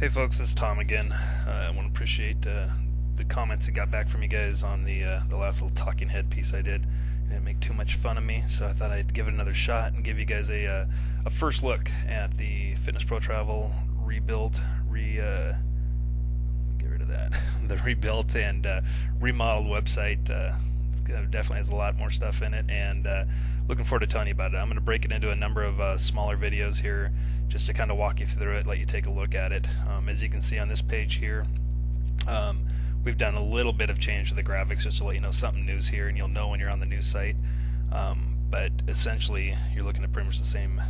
Hey folks, it's Tom again. I want to appreciate the comments I got back from you guys on the last little talking head piece I did. You didn't make too much fun of me, so I thought I'd give it another shot and give you guys a first look at the Fitness Pro Travel rebuilt, get rid of that, the rebuilt and remodeled website. Definitely has a lot more stuff in it, and looking forward to telling you about it. I'm going to break it into a number of smaller videos here just to kind of walk you through it, let you take a look at it. As you can see on this page here, we've done a little bit of change to the graphics just to let you know something new's here, and you'll know when you're on the new site. But essentially, you're looking at pretty much the same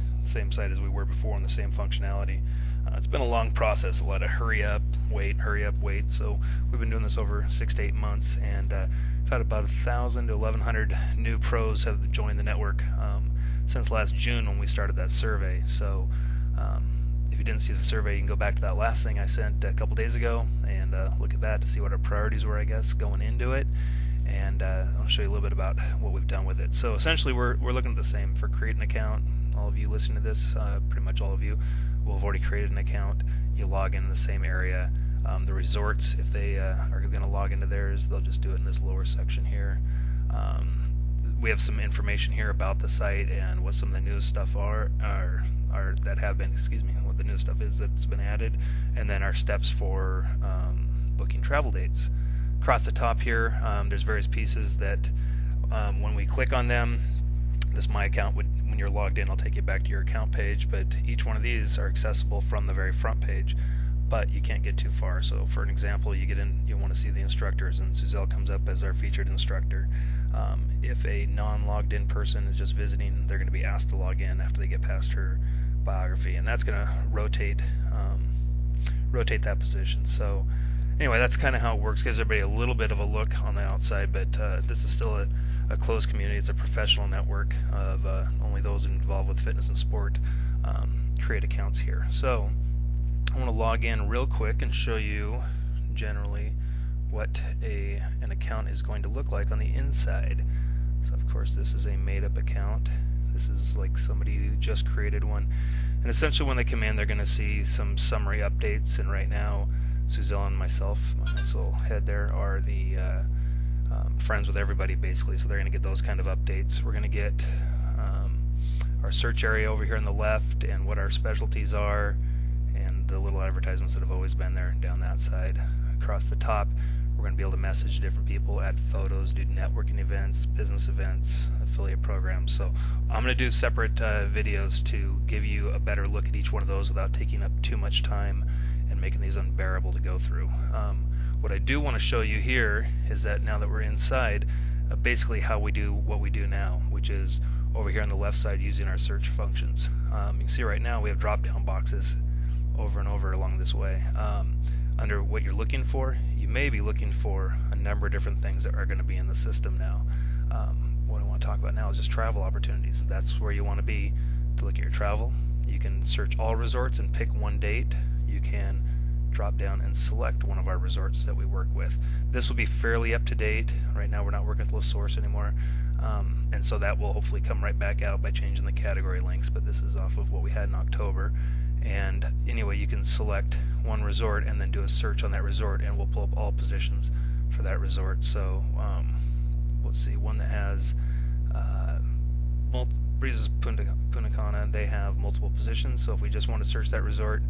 site as we were before and the same functionality. It's been a long process, a lot of hurry up, wait. So we've been doing this over 6 to 8 months, and we've had about 1,000 to 1,100 new pros have joined the network since last June when we started that survey. So if you didn't see the survey, you can go back to that last thing I sent a couple days ago and look at that to see what our priorities were, I guess, going into it. And I'll show you a little bit about what we've done with it. So essentially, we're looking at the same for create an account. All of you listening to this, pretty much all of you, will have already created an account. You log in the same area. The resorts, if they are going to log into theirs, they'll just do it in this lower section here. We have some information here about the site and what some of the newest stuff are that have been, what the new stuff is that's been added, and then our steps for booking travel dates. Across the top here, there's various pieces that when we click on them, this My Account when you're logged in, will take you back to your account page, but each one of these are accessible from the very front page, but you can't get too far. So for an example, you get in, you want to see the instructors, and Suzelle comes up as our featured instructor. If a non-logged in person is just visiting, they're going to be asked to log in after they get past her biography, and that's going to rotate that position. So anyway, that's kind of how it works. Gives everybody a little bit of a look on the outside, but this is still a closed community. It's a professional network of only those involved with fitness and sport create accounts here. So I want to log in real quick and show you generally what an account is going to look like on the inside. So of course this is a made-up account. This is like somebody who just created one, and essentially when they come in, they're going to see some summary updates. And right now, Suzelle and myself, my nice little head there, are the friends with everybody basically, so they're going to get those kind of updates. We're going to get our search area over here on the left and what our specialties are, and the little advertisements that have always been there down that side. Across the top, we're going to be able to message different people, add photos, do networking events, business events, affiliate programs. So I'm going to do separate videos to give you a better look at each one of those without taking up too much time and making these unbearable to go through. What I do want to show you here is that now that we're inside, basically how we do what we do now, which is over here on the left side using our search functions. You can see right now we have drop-down boxes over and over along this way. Under what you're looking for, you may be looking for a number of different things that are going to be in the system now. What I want to talk about now is just travel opportunities. That's where you want to be to look at your travel. You can search all resorts and pick one date. You can drop down and select one of our resorts that we work with. This will be fairly up to date. Right now we're not working with LaSource anymore, and so that will hopefully come right back out by changing the category links, but this is off of what we had in October. And anyway, you can select one resort and then do a search on that resort, and we'll pull up all positions for that resort. So let's see, one that has Breezes Punta Cana, they have multiple positions. So if we just want to search that resort,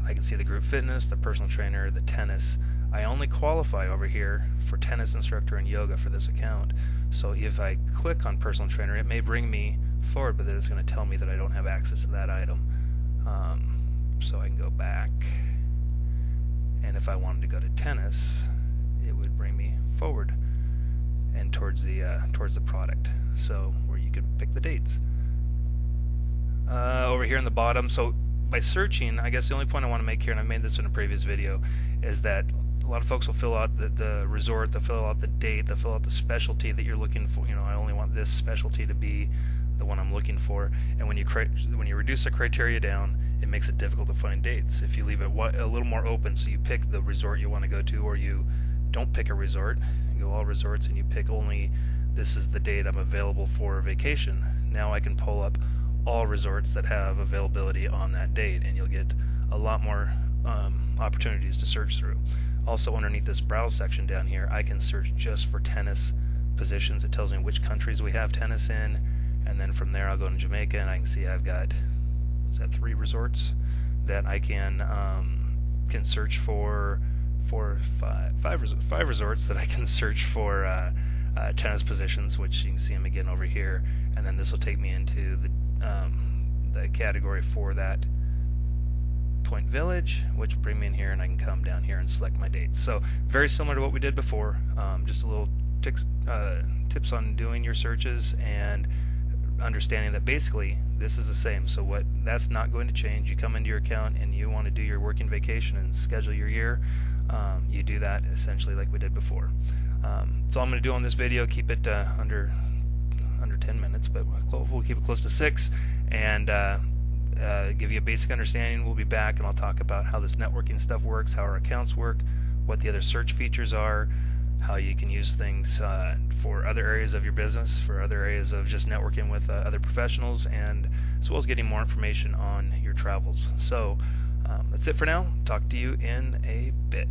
I can see the group fitness, the personal trainer, the tennis. I only qualify over here for tennis instructor and yoga for this account. So if I click on personal trainer, it may bring me forward, but then it's going to tell me that I don't have access to that item. So I can go back, and if I wanted to go to tennis, it would bring me forward and towards the product, so where you could pick the dates. Over here in the bottom, so by searching, I guess the only point I want to make here, and I made this in a previous video, is that a lot of folks will fill out the resort, they'll fill out the date, they'll fill out the specialty that you're looking for. You know, I only want this specialty to be the one I'm looking for. And when you reduce the criteria down, it makes it difficult to find dates. If you leave it a little more open, so you pick the resort you want to go to, or you don't pick a resort, you go all resorts and you pick only this is the date I'm available for vacation. Now I can pull up all resorts that have availability on that date, and you'll get a lot more opportunities to search through. Also, underneath this browse section down here, I can search just for tennis positions. It tells me which countries we have tennis in, and then from there I'll go to Jamaica, and I can see I've got, is that 3 resorts that I can search for, 5 resorts that I can search for tennis positions, which you can see them again over here, and then this will take me into the category for that Point Village, which will bring me in here, and I can come down here and select my dates. So very similar to what we did before, just a little tips on doing your searches and understanding that basically this is the same. So that's not going to change. You come into your account and you want to do your working vacation and schedule your year, you do that essentially like we did before. That's all I'm going to do on this video. Keep it under 10 minutes, but we'll keep it close to 6, and give you a basic understanding. We'll be back and I'll talk about how this networking stuff works, how our accounts work, what the other search features are, how you can use things for other areas of your business, for other areas of just networking with other professionals, and as well as getting more information on your travels. So that's it for now. Talk to you in a bit.